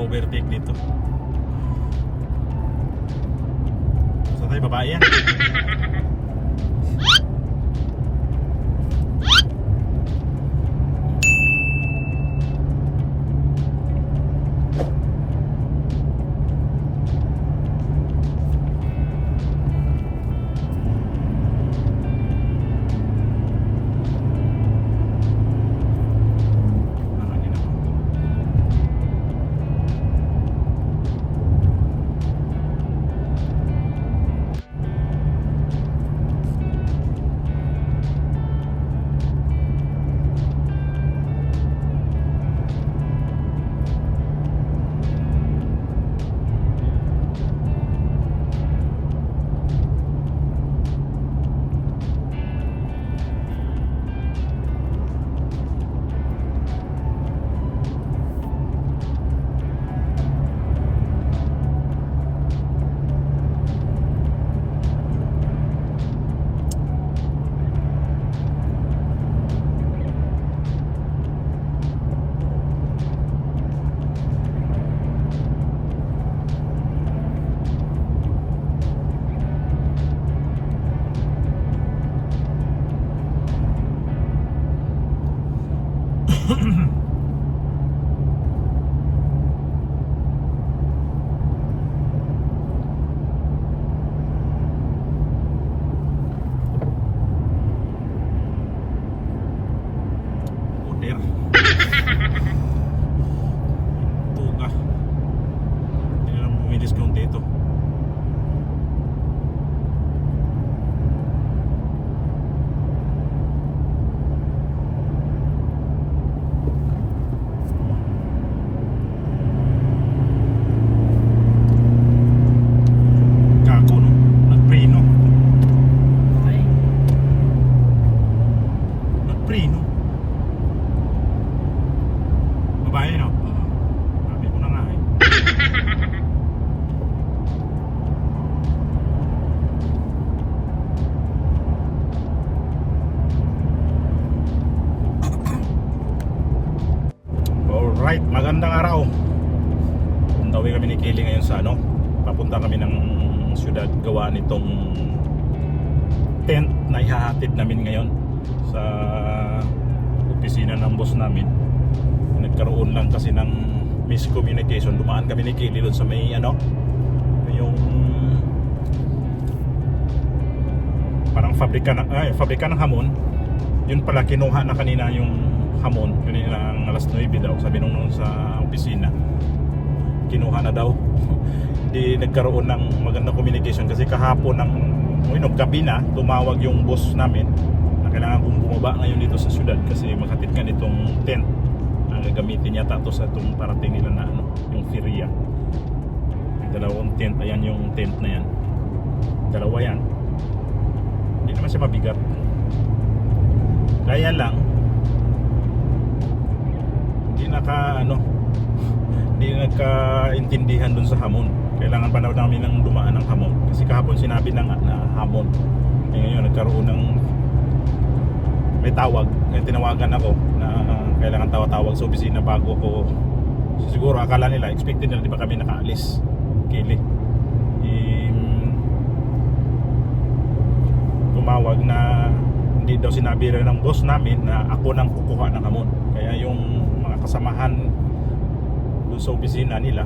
maka-overtake dito. Saan tayo? Babae yan. Order. Tuga. Hindi na lang bumidiscount dito. Kako no? Nag-pre no? Nag-pre no? Babae no? Sabi ko na nga eh. Alright, magandang araw. Puntawi kami ni Kelly ngayon sa ano, papunta kami ng syudad gawa nitong tent na ihahatid namin ngayon sa opisina ng boss namin. Nagkaroon lang kasi ng miscommunication. Dumaan kami ni Kelly doon sa may ano, yung parang fabrika ng hamon. Yun pala kinuha na kanina yung hamon. Yun ang alas 9 daw. Sabi nung sa opisina kinuha na daw. Di nagkaroon ng magandang communication kasi kahapon ng gabi na tumawag yung boss namin na kailangan kong bumaba ngayon dito sa syudad kasi makatid ka nitong tent na gagamitin yata to sa itong parating nila na ano, yung feria. May dalawang tent. Ayan yung tent na yan. Dalawa yan. Hindi naman siya mabigat. Kaya lang hindi nagkaintindihan dun sa hamon. Kailangan pa namin ng dumaan ng hamon kasi kahapon sinabi na hamon. Ngayon nagkaroon ng may tawag, tinawagan ako na kailangan tawag sa opisina bago ako. Siguro akala nila, expected nila di ba kami nakaalis Kelly. Tumawag na hindi daw sinabi rin ng boss namin na ako nang kukuha ng hamon. Kaya yung mga kasamahan doon sa opisina nila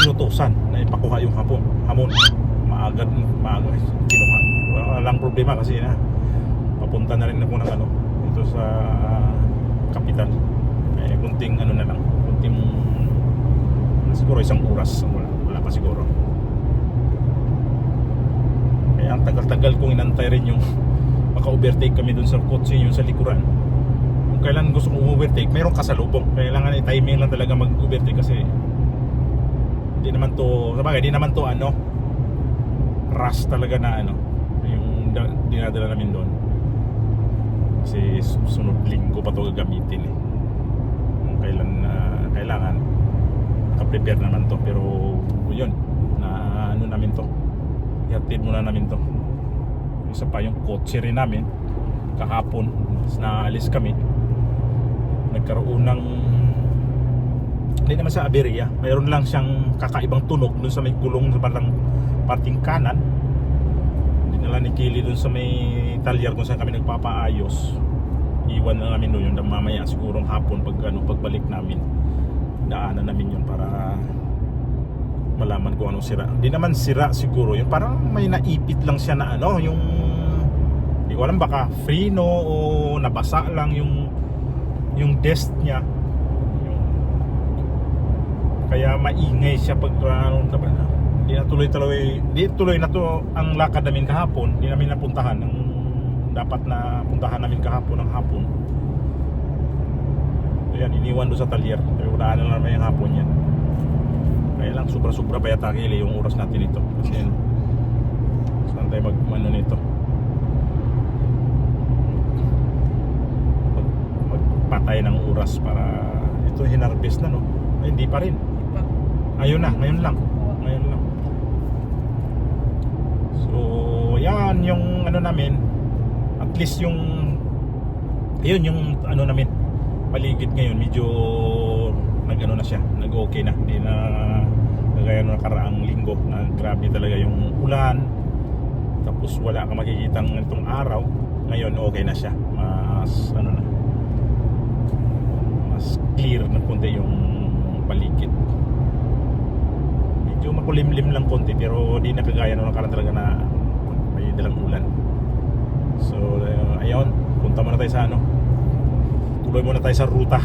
inutusan na ipakuha yung hamon. Maaga kinuha. Walang problema kasi na papunta na rin ako ng ano dito sa kapital. Kunting ano na lang, kunting siguro isang oras, wala pa siguro. Kaya ang tagal-tagal kong inantay rin yung maka-overtake kami dun sa kotse yung sa likuran. Kung kailan gusto kong overtake, mayroong kasalubong. Kailangan i-timing lang talaga mag-overtake kasi di naman to ano rush talaga na ano yung dinadala namin doon kasi sunod linggo pa to gagamitin eh. Kung kailan kailangan naka-prepare naman to, pero yun na ano namin to, ihatid muna namin to. Isa pa yung kotse rin namin kahapon na alis kami, nagkaroon ng Hindi naman sa aberya. Mayroon lang siyang kakaibang tunog dun sa may gulong sa bandang parting kanan. Dinala ni Kili dun sa may talyar kung saan kami nagpapaayos. Iwan na namin doon yung mamaya sigurong hapon pagbalik namin. Daanan namin yun para malaman kung anong sira. Hindi naman sira siguro. Yung parang may naipit lang siya na yung hindi ko alam, baka freno o nabasa lang yung desk niya. Kaya maingay siya pag di tuloy na to ang lakad namin kahapon. Di namin napuntahan ang dapat na puntahan namin kahapon ng hapon. Ayan, iniwan doon sa talyer. Wala na naman yung hapon yan. Kaya lang sobra-sobra pa yata Kili yung oras natin ito. Kasi saan tayo nito? Magpatay ng oras para ito hinarvest na, no? Ay, hindi pa rin. Ayun na, ngayon lang. So, yan yung namin. At least yung namin paligid ngayon medyo na siya, nag-okay na. Hindi na kagaya nung nakaraang linggo na grabe talaga yung ulan. Tapos wala kang makikitang itong araw. Ngayon okay na siya. Mas clear na konti yung paligid. Medyo makulimlim lang konti pero di na kagaya nung nakaraan talaga na may dalang ulan. So ayun, punta muna tayo sa tuloy muna tayo sa ruta.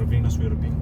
Swerving na swerving.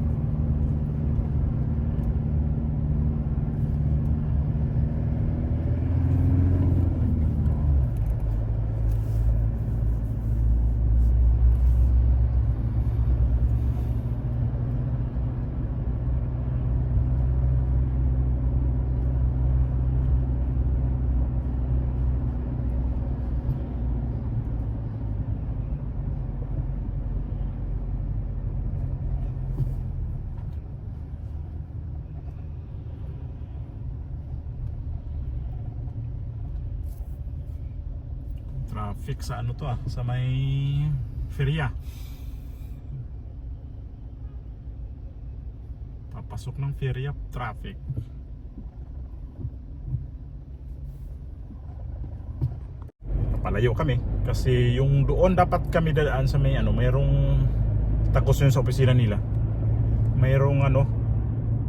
Traffic sa ano to sa may Feria. Papasok ng Feria, traffic. Palayo kami kasi yung doon dapat kami dadaan sa may ano, mayroong tagos yun sa opisina nila. Mayroong ano,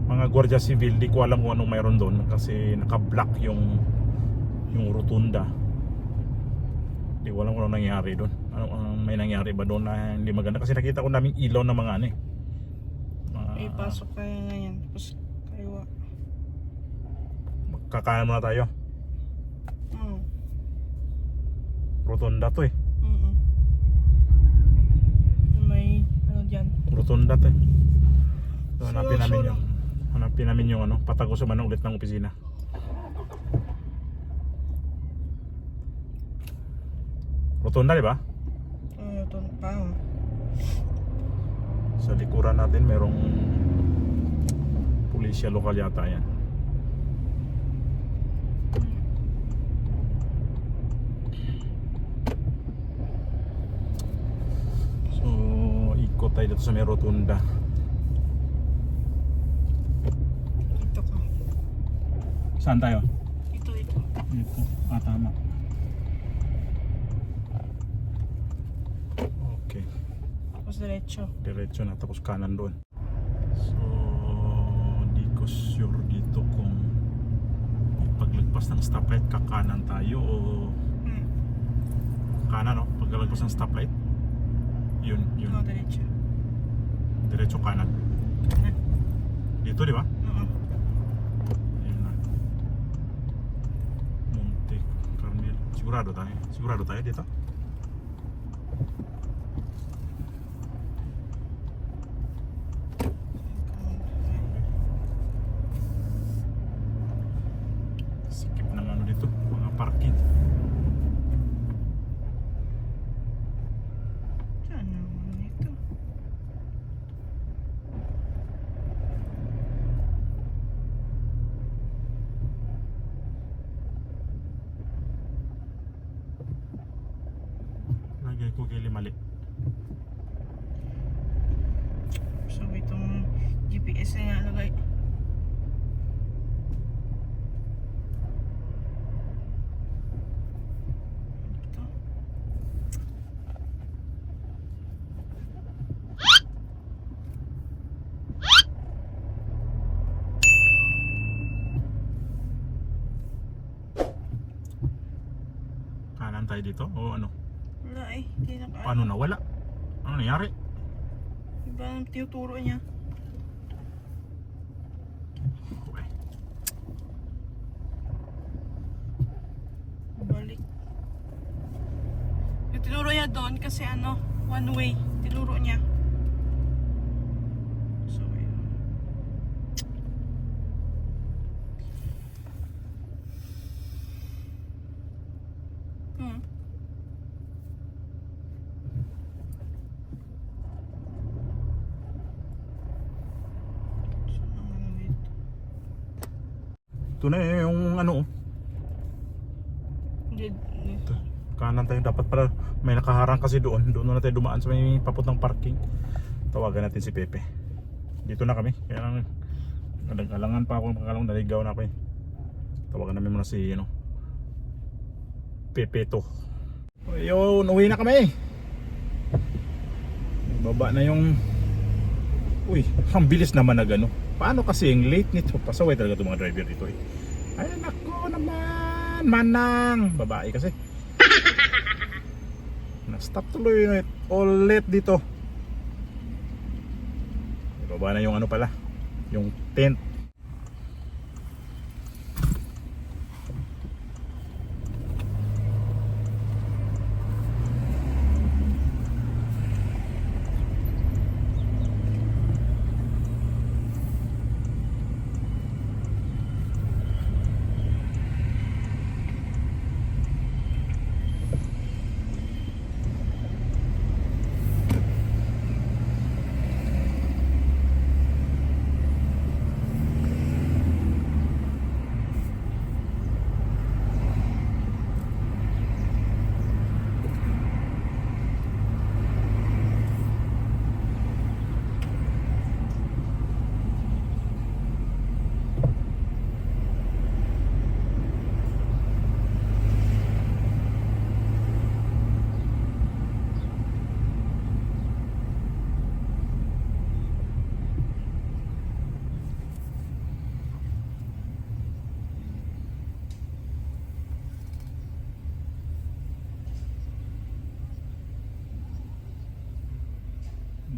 mga gwardiya civil, di ko alam kung anong mayroon doon kasi naka-block yung rotunda. Hindi ko alam kung anong nangyari doon. May nangyari ba doon na hindi maganda? Kasi nakita ko naming ilaw na mga ano eh. Ipasok kaya na yan. Tapos kaliwa. Kakanan muna tayo. Mm. Rotunda to eh. May ano dyan. Rotunda to eh. So, Solo. hanapin namin yung ano, patagos naman ulit ng opisina. Rotunda, di ba? Ito pa. Sa likuran natin merong pulisya lokal yata yan. So, ikot tayo dito sa may rotunda. Ito ka. Saan tayo? Ito. Dito. Tama. Okay. Tapos diretso. Diretso na tapos kanan doon. So, di ko sure dito kung paglagpas ng stoplight kakanan tayo o kanan, no? Paglagpas ng stoplight. Yun. Oo, diretso. Diretso kanan. Dito, di ba? Oo. Ayun na. Monte Carmel. Sigurado tayo dito. Sikip ng ano dito, mga parking. Saan naman ito? Lagay ko kay mali. So itong GPS na nalagay. Ito. Kanan tayo dito o ano? Wala hindi na kaya. Paano nawala? Ano nangyari? Iba ang tinuturo niya. Okay. Balik. Yung tinuro niya doon kasi ano, one way. Tinuro niya. So, yun. So, naman dito. Ito na yung ano. Hindi. Kanan tayo dapat para may nakaharang kasi doon na tayo dumaan sa may papuntang parking. Tawagan natin si Pepe. Dito na kami kaya lang nag-alangan pa ako, pagkalang naligaw na ako eh. Tawagan namin muna si ano, Pepe to. Ayun, uwi na kami. Baba na yung ang bilis naman na gano. Paano kasi yung late nito? Pasaway talaga itong mga driver dito eh. Ay nako naman, manang babae kasi. Na-stop tuloy ulit dito. Baba na yung ano pala, yung tent.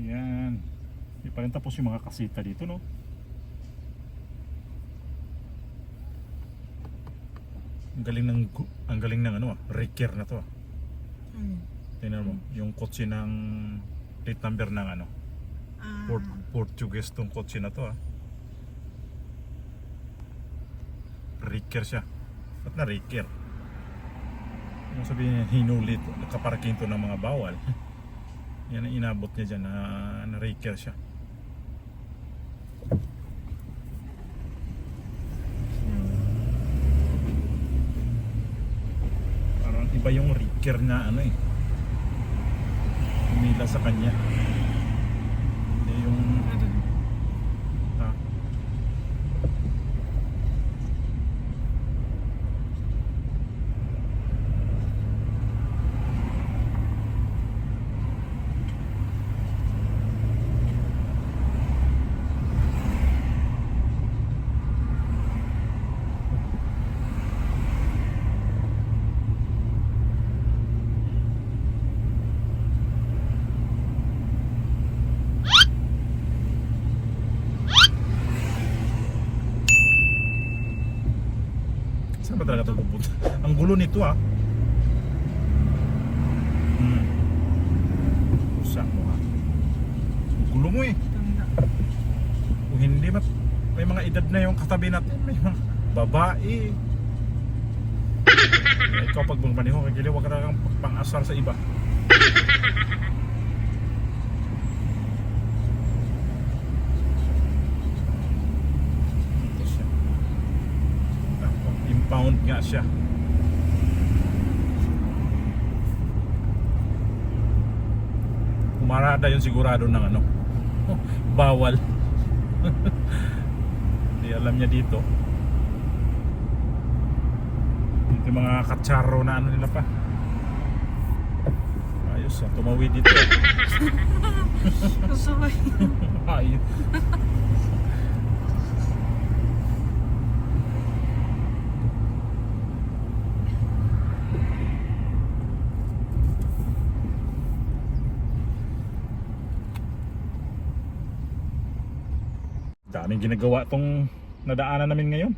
Yan. Hindi pa rin tapos yung mga kasita dito, no? Ang galing ng ano, Riker na to. Mm. Tingnan mo, yung kotse ng plate number ng ano, Ah, Portuguese tong kotse na to, ah. Riker siya. Ba't na Riker? Yung sabihin niya, hinulit, nakaparking to ng mga bawal. Yan ang inabot niya dyan, na Riker siya. Parang iba yung Riker na ano eh, umila sa kanya. Hindi yung ha? Saan ba talaga ito pupunta? Ang gulo nito, ah. Usa mo, ha. Ang gulo mo eh. tanda. Kung hindi may mga edad na yung katabi natin, may mga babae. Ikaw pag bumaniho, kagili wag ka na kang pang-asar sa iba. Ito siya. Impound nga siya. Umarada yun sigurado ng ano. Bawal. Hindi alam niya dito. Ito yung mga katsaro na ano nila pa. Ayos, tumawid dito. Kasabay. Ayos. Daming ginagawa tong nadaanan namin ngayon.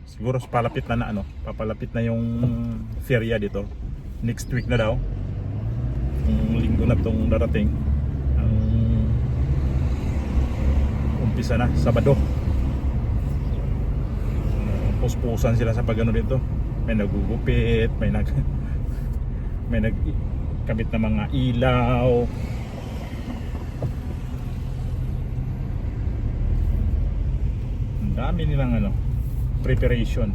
Siguro papalapit na ano, papalapit na yung feria dito. Next week na daw. Yung linggo na tong darating. Ang umpisa na, Sabado. Puspusan sila sa pagano dito. May nagugupit, may nagkabit na mga ilaw. Ang dami nilang ano, preparation.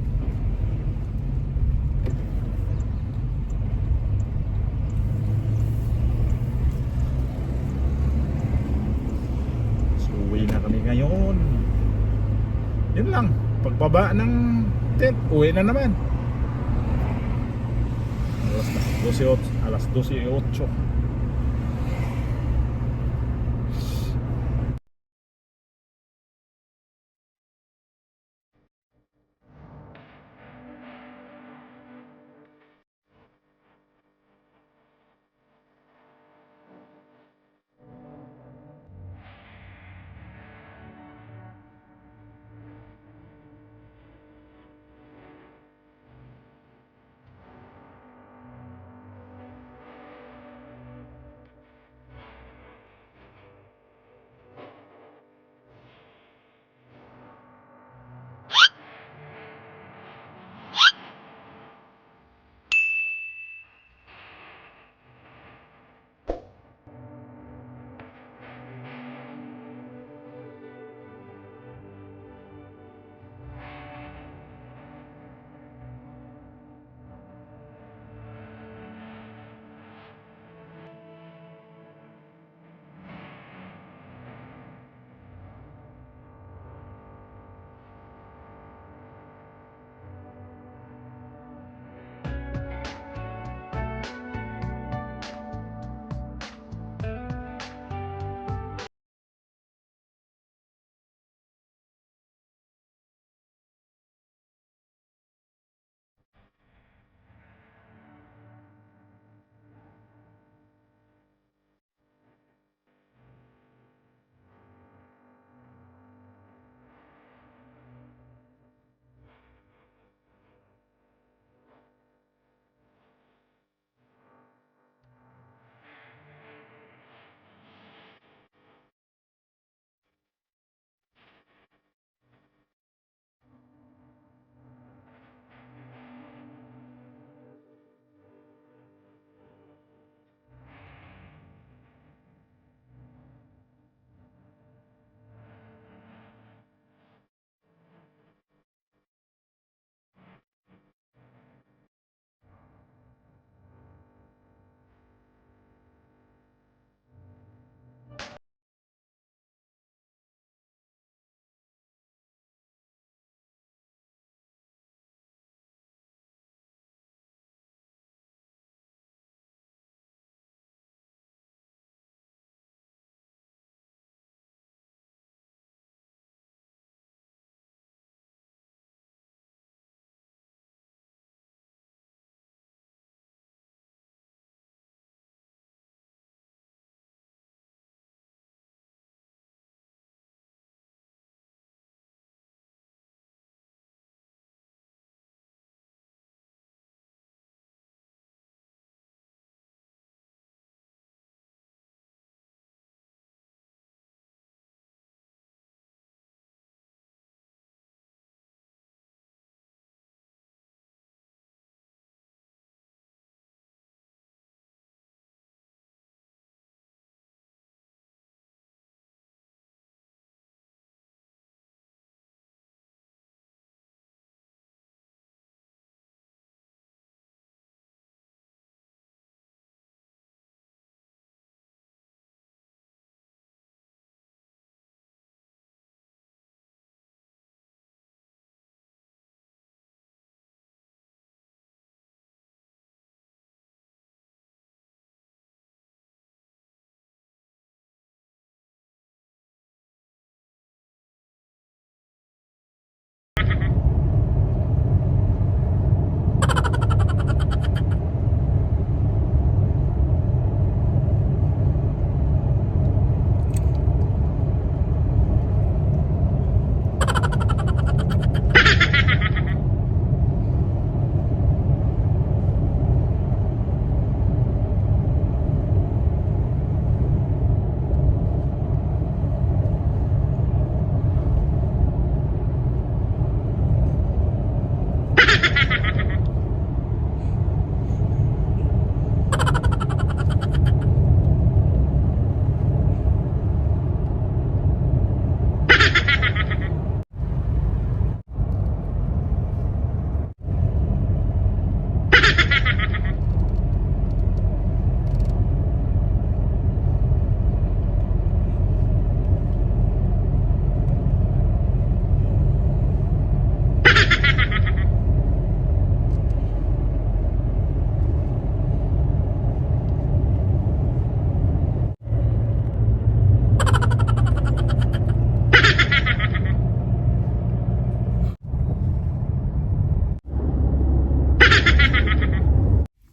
So uwi na kami ngayon. Yun lang, pagbaba ng tent, uwi na naman. Alas 12:08.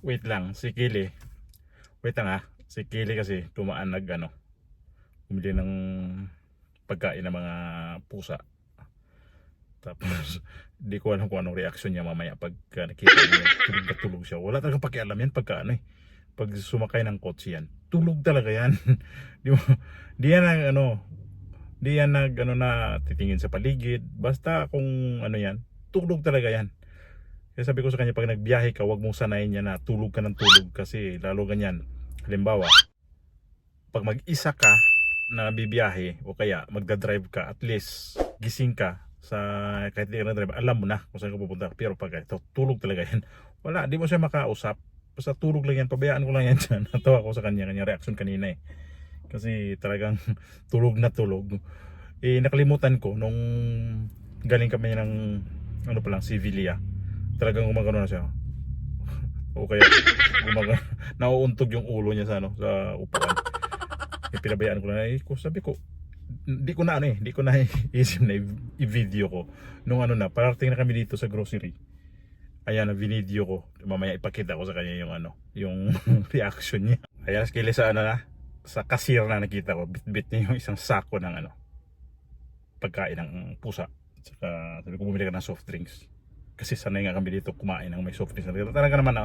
Wait lang, si Kili. Wait lang si Kili kasi tumaan bumili ng pagkain ng mga pusa. Tapos, di ko alam kung anong reaksyon niya mamaya pag nakita niya tulog na tulog siya. Wala talagang pakialam yan pagka pag sumakay ng kotse yan. Tulog talaga yan. di yan na titingin sa paligid. Basta kung yan, tulog talaga yan. Kaya sabi ko sa kanya, pag nagbiyahe ka, wag mong sanayin niya na tulog ka ng tulog kasi lalo ganyan. Halimbawa, pag mag-isa ka na bibiyahe o kaya magdadrive ka, at least gising ka sa kahit di ka na drive, alam mo na kung saan ka pupunta. Pero pag ito, tulog talaga yan. Wala, di mo siya makausap. Basta tulog lang yan, pabayaan ko lang yan dyan. Natawa ko sa kanya reaction kanina Kasi talagang tulog na tulog. Nakalimutan ko nung galing kami ng Sevilla. Talagang gumagano na siya. O kaya nauuntog yung ulo niya sa upuan. Pinabayaan ko na sabi ko, hindi ko na isip na i-video ko nung parating na kami dito sa grocery. Ayan, video ko. Mamaya ipakita ko sa kanya yung reaction niya. Ayan, skili sa sa cashier na nakita ko, bit niya yung isang sako ng pagkain ng pusa. Saka sabi ko, bumili ka ng soft drinks. Kasi sanay nga kami dito kumain ng may soft drinks. Talaga naman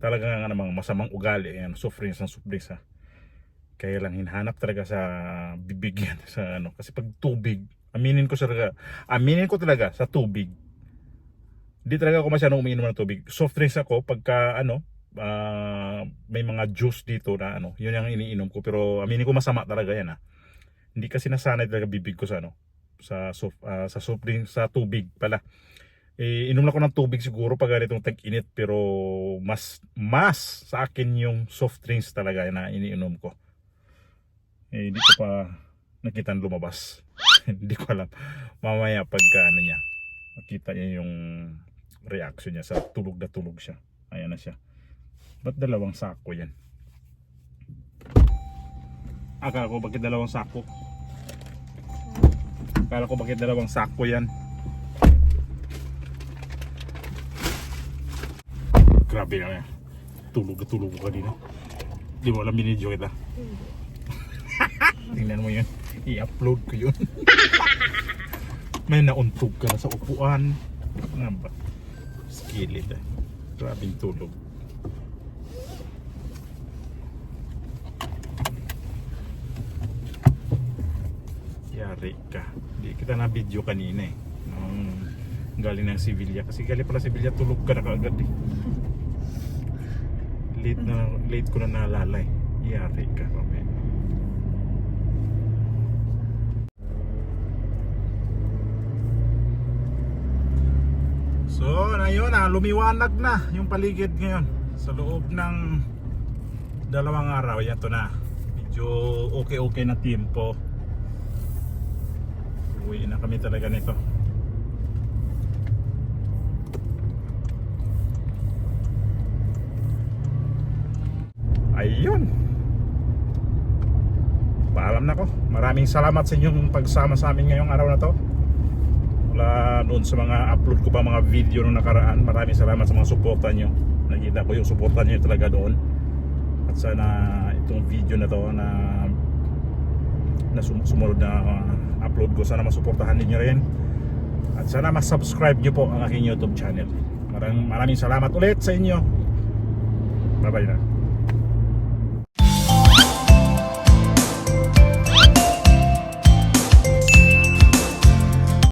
talaga nga namang masamang ugali soft drinks ng soft drinks Kaya lang hinahanap talaga sa bibig yan sa kasi pag tubig, aminin ko talaga sa tubig. Di talaga ako masyadong umiinom ng tubig. Soft drinks ako pagka may mga juice dito na yun yung iniinom ko, pero aminin ko masama talaga yan Hindi kasi nasanay talaga bibig ko sa soft drinks, sa tubig pala. Inom lang ko ng tubig siguro pag ganitong tag-init, pero mas sa akin yung soft drinks talaga na iniinom ko. Hindi ko pa nakita lumabas. Hindi ko alam. Mamaya pagka niya, makita niya yung reaction niya sa tulog na tulog siya. Ayan na siya. Ba't dalawang sako yan? Akala ko bakit dalawang sako yan. Grabe na yan. Tulog ko kanina. Di mo alam binidyo kita. Tingnan mo yun. I-upload ko yun. May nauntog ka na sa upuan. Ano ba? Skillet Grabing tulog. Yari ka. Di kita na video kanina nung galing ng Sevilla. Kasi galing pala Sevilla, tulog ka na kaagad Late ko na naalala Yari ka. So, ayun lumiwanag na yung paligid ngayon. Sa loob ng 2 araw, yan to na. Medyo okay na tempo. Uwi na kami talaga nito. Ayun. Paalam na ko. Maraming salamat sa inyong pagsama sa amin ngayong araw na to. Wala doon sa mga upload ko pa mga video nung nakaraan. Maraming salamat sa mga suporta nyo. Nakita ko yung suporta nyo talaga doon. At sana itong video na to na sumunod na upload ko, sana masuportahan niyo rin. At sana mas-subscribe nyo po ang aking YouTube channel. Maraming salamat ulit sa inyo. Bye bye na.